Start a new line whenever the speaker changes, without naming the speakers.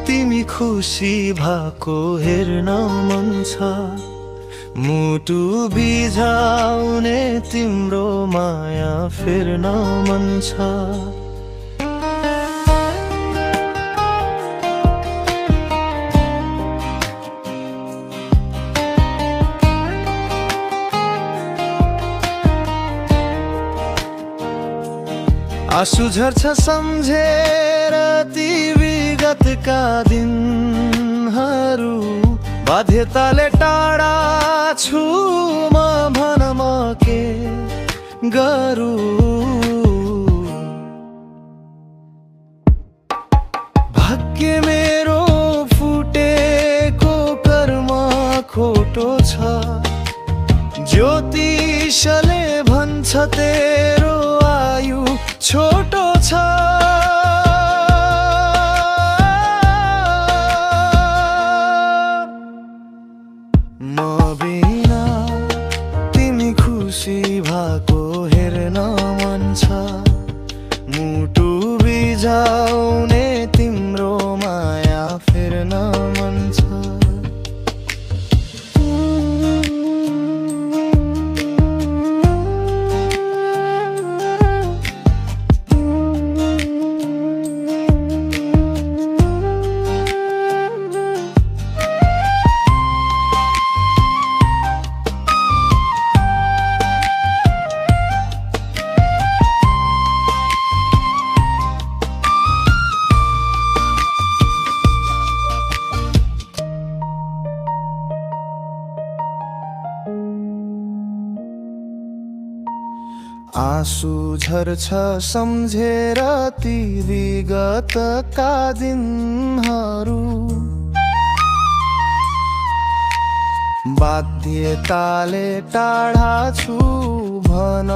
तिमी खुसी भएको हेर्न मन छ, मुटु बिझाउने तिम्रो माया फेर्न मन छ। आँसु झर्छ सम्झेर ती विगतका दिनहरू, बाध्यताले टाढा छु म, भन म के गरौँ। भाग्य मेरो फुटेको कर्म खोटो छ, ज्योतिषले भन्छ तेरो आयु छोटो छ। म बिना तिमी खुसी भएको हेर्न मन छ, मुटु बिझाउने तिम्रो माया फेर्न मन छ। आँसु झर्छ सम्झेर ती विगतका दिनहरू, बाध्यताले टाढा छु भन